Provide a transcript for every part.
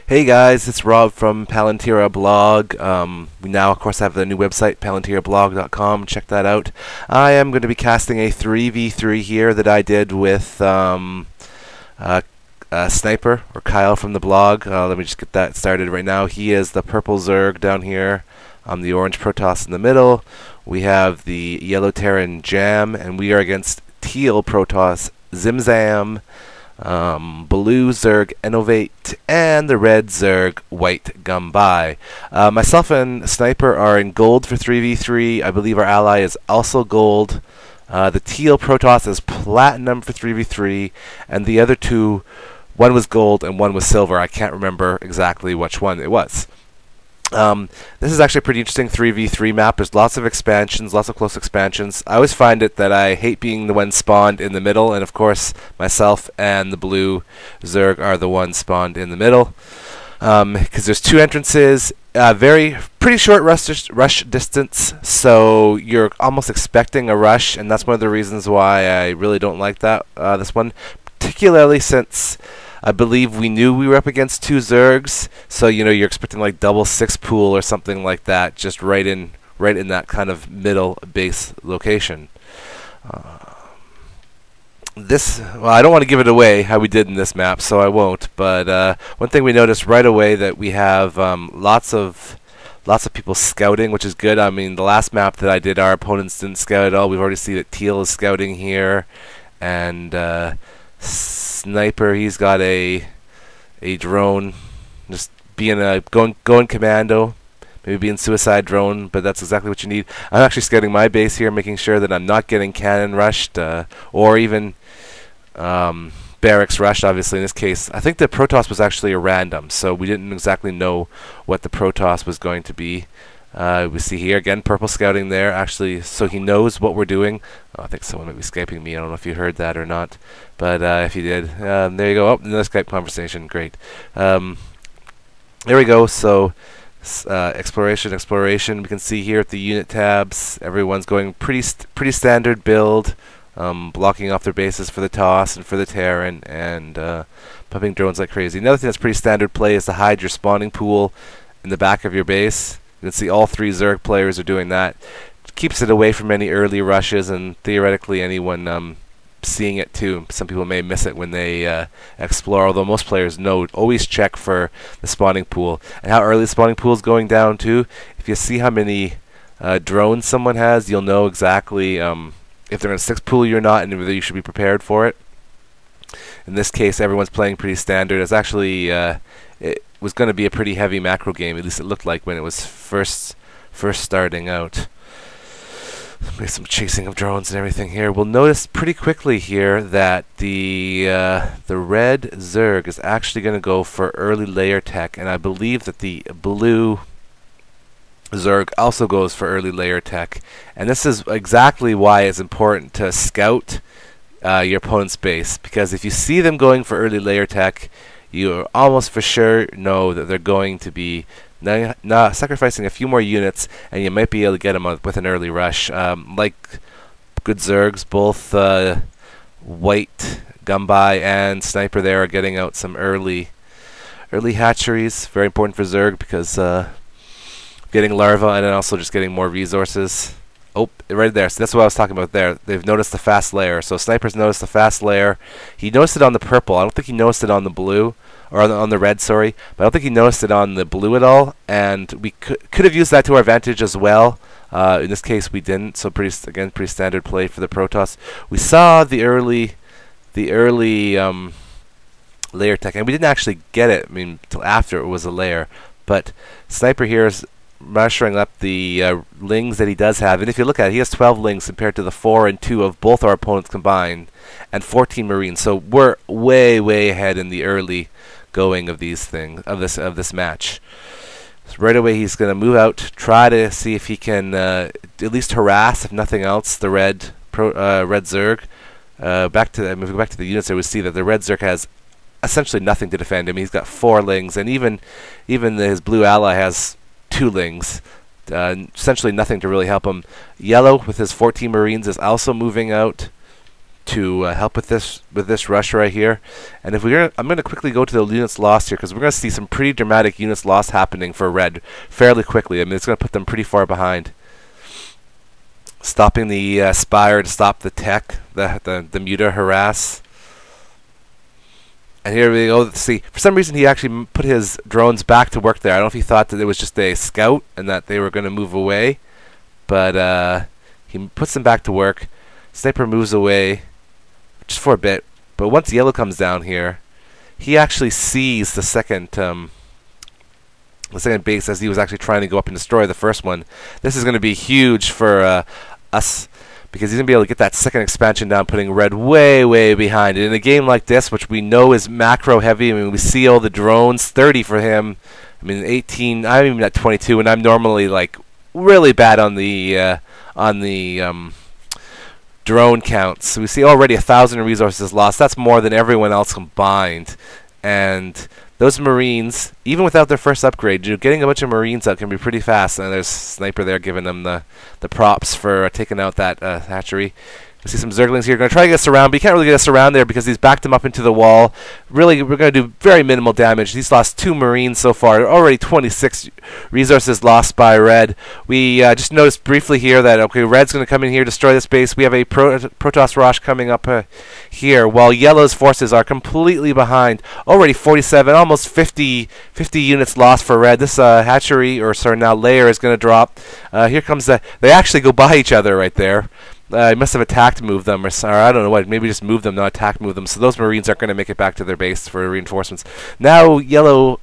Hey guys, it's Rob from Palantirblog. We now, of course, have the new website, palantirblog.com. Check that out. I am going to be casting a 3v3 here that I did with Sniper, or Kyle from the blog. Let me just get that started right now. He is the purple Zerg down here. I'm the orange Protoss in the middle. We have the yellow Terran Jam, and we are against teal Protoss Zimzam, blue Zerg Enovate, and the red Zerg Whitegumby. Myself and Sniper are in gold for 3v3. I believe our ally is also gold. The teal Protoss is platinum for 3v3, and the other two, one was gold and one was silver. I can't remember exactly which one it was. This is actually a pretty interesting 3v3 map. There's lots of expansions, lots of close expansions. I always find it that I hate being the one spawned in the middle, and of course myself and the blue Zerg are the ones spawned in the middle. Because there's two entrances, pretty short rush distance, so you're almost expecting a rush, and that's one of the reasons why I really don't like that this one, particularly since I believe we knew we were up against two Zergs, so you're expecting like double 6 pool or something like that, just right in that kind of middle base location. Well, I don't want to give it away how we did in this map, so I won't. But one thing we noticed right away that we have lots of people scouting, which is good. I mean, the last map that I did, our opponents didn't scout at all. We've already seen that teal is scouting here, and Sniper, he's got a drone, just being going commando, maybe being suicide drone, but that's exactly what you need. I'm actually scouting my base here, making sure that I'm not getting cannon rushed or even barracks rushed. Obviously, in this case, I think the Protoss was actually a random, so we didn't exactly know what the Protoss was going to be. We see here again purple scouting there, actually, so he knows what we're doing. Oh, I think someone might be Skyping me. I don't know if you heard that or not, but if you did, there you go. Oh, another Skype conversation. Great. There we go. So exploration. We can see here at the unit tabs, everyone's going pretty standard build, blocking off their bases for the toss and for the Terran, and pumping drones like crazy. Another thing that's pretty standard play is to hide your spawning pool in the back of your base. You can see all 3 Zerg players are doing that. It keeps it away from any early rushes, and theoretically anyone seeing it too. Some people may miss it when they explore, although most players know. Always check for the spawning pool. And how early the spawning pool is going down too. If you see how many drones someone has, you'll know exactly if they're in a 6 pool or not, and whether you should be prepared for it. In this case, everyone's playing pretty standard. It's actually it was going to be a pretty heavy macro game, at least it looked like when it was first starting out. There's some chasing of drones and everything here. We'll notice pretty quickly here that the red Zerg is actually going to go for early layer tech, and I believe that the blue Zerg also goes for early layer tech. And this is exactly why it's important to scout your opponent's base, because if you see them going for early layer tech, you almost for sure know that they're going to be sacrificing a few more units, and you might be able to get them with an early rush. Like good Zergs, both Whitegumby and Sniper there are getting out some early hatcheries. Very important for Zerg because getting larvae and then also just getting more resources. Oh, right there. So that's what I was talking about there. They've noticed the fast layer. So Sniper's noticed the fast layer. He noticed it on the purple. I don't think he noticed it on the blue, or on the red, sorry. But I don't think he noticed it on the blue at all. And we could have used that to our advantage as well. In this case, we didn't. So pretty standard play for the Protoss. We saw the early layer tech, and we didn't actually get it. I mean, until after it was a layer. But Sniper here is measuring up the lings that he does have, and if you look at it, he has 12 lings compared to the 4 and 2 of both our opponents combined, and 14 marines. So we're way ahead in the early going of these things, of this match. So right away he's going to move out, try to see if he can at least harass, if nothing else, the red Zerg. Moving back to the units there, we see that the red Zerg has essentially nothing to defend him. He's got 4 lings, and even his blue ally has 2 lings. Essentially nothing to really help him. Yellow with his 14 marines is also moving out. to help with this rush right here. And if I'm going to quickly go to the units lost here, because we're going to see some pretty dramatic units lost happening for red fairly quickly. I mean, it's going to put them pretty far behind. Stopping the Spire to stop the tech, the Muta harass. And here we go. See, for some reason he actually put his drones back to work there. I don't know if he thought that it was just a scout and that they were going to move away, but he puts them back to work. Sniper moves away just for a bit, but once yellow comes down here, he actually sees the second base as he was actually trying to go up and destroy the first one. This is going to be huge for us, because he's going to be able to get that second expansion down, putting red way, way behind. And in a game like this, which we know is macro heavy, I mean, we see all the drones, 30 for him. I mean, 18, I'm even at 22, and I'm normally, like, really bad on the drone counts. So we see already 1,000 resources lost. That's more than everyone else combined. And those Marines, even without their first upgrade, getting a bunch of Marines out can be pretty fast. And there's Sniper there giving them the props for taking out that hatchery. We see some Zerglings here. Going to try to get us around, but you can't really get us around there because he's backed him up into the wall. Really, we're going to do very minimal damage. He's lost 2 Marines so far. Already 26 resources lost by red. We just noticed briefly here that, okay, red's going to come in here, destroy this base. We have a Protoss Rosh coming up here, while yellow's forces are completely behind. Already 47, almost 50 units lost for red. This hatchery, or sorry, now layer, is going to drop. Here comes they actually go by each other right there. He must have attacked moved them, or I don't know what, maybe just moved them, not attack moved them. So those Marines aren't going to make it back to their base for reinforcements. Now yellow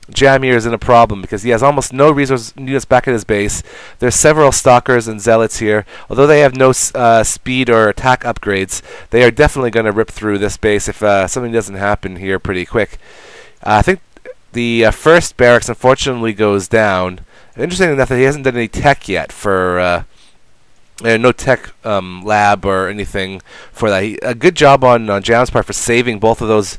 Jam here is in a problem because he has almost no resource units back at his base. There's several Stalkers and Zealots here. Although they have no speed or attack upgrades, they are definitely going to rip through this base if something doesn't happen here pretty quick. I think the first barracks unfortunately goes down. Interesting enough that he hasn't done any tech yet for... no tech lab or anything for that. A good job on Jam's part for saving both of those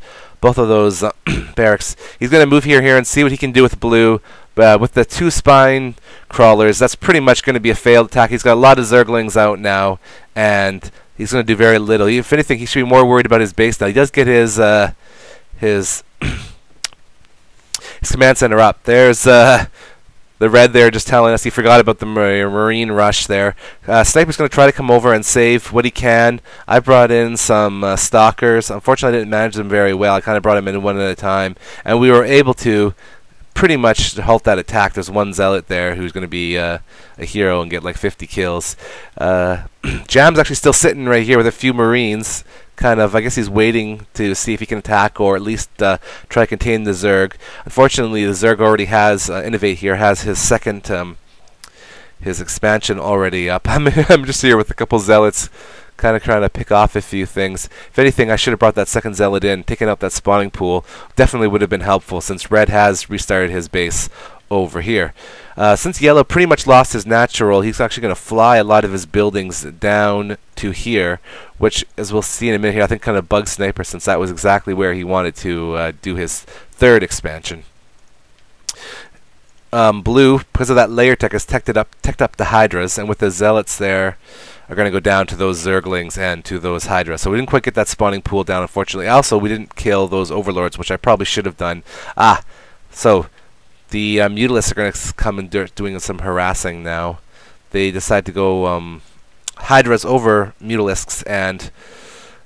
barracks. He's going to move here and see what he can do with blue. With the 2 spine crawlers, that's pretty much going to be a failed attack. He's got a lot of Zerglings out now, and he's going to do very little. If anything, he should be more worried about his base now. He does get his command center up. There's the red there just telling us he forgot about the Marine rush there. Sniper's going to try to come over and save what he can. I brought in some Stalkers. Unfortunately, I didn't manage them very well. I kind of brought them in one at a time. And we were able to pretty much halt that attack. There's one Zealot there who's going to be a hero and get like 50 kills. Jam's actually still sitting right here with a few Marines. Kind of, I guess he's waiting to see if he can attack or at least try to contain the Zerg. Unfortunately, the Zerg already has, Enovate here, has his second, his expansion already up. I'm just here with a couple Zealots, kind of trying to pick off a few things. If anything, I should have brought that second Zealot in, taken out that spawning pool. Definitely would have been helpful since red has restarted his base over here. Since yellow pretty much lost his natural, he's actually going to fly a lot of his buildings down to here, which, as we'll see in a minute here, I think kind of bugs Sniper since that was exactly where he wanted to do his third expansion. Blue, because of that layer tech, has teched up the Hydras, and with the Zealots there, are going to go down to those Zerglings and to those Hydras. So we didn't quite get that spawning pool down, unfortunately. Also, we didn't kill those Overlords, which I probably should have done. So the Mutalisks are going to come and doing some harassing now. They decide to go Hydras over Mutalisks, and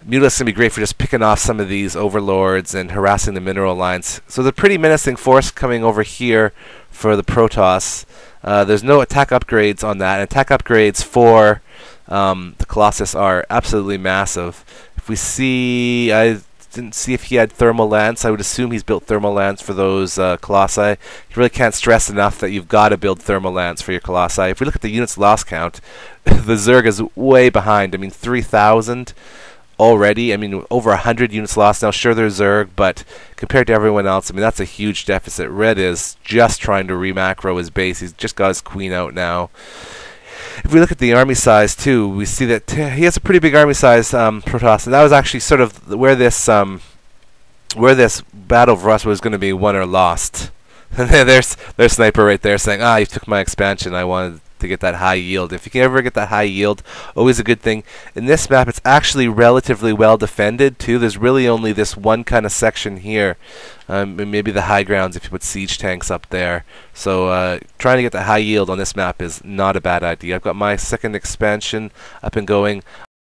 Mutalisks going to be great for just picking off some of these Overlords and harassing the mineral lines. So the pretty menacing force coming over here for the Protoss. There's no attack upgrades on that. And attack upgrades for the Colossus are absolutely massive. If we see... I didn't see if he had thermal lance. I would assume he's built thermal lance for those Colossi. You really can't stress enough that you've got to build thermal lance for your Colossi. If we look at the units lost count, the Zerg is way behind. I mean, 3,000 already. I mean, over 100 units lost. Now, sure, there's Zerg, but compared to everyone else, I mean, that's a huge deficit. Red is just trying to re-macro his base. He's just got his queen out now. If we look at the army size too, we see that he has a pretty big army size, Protoss, and that was actually sort of where this battle for us was going to be won or lost. And there's Sniper right there saying, "Ah, you took my expansion. I wanted to get that high yield. If you can ever get that high yield, always a good thing. In this map, it's actually relatively well defended too. There's really only this one kind of section here, and maybe the high grounds if you put siege tanks up there. So trying to get the high yield on this map is not a bad idea. I've got my second expansion up and going.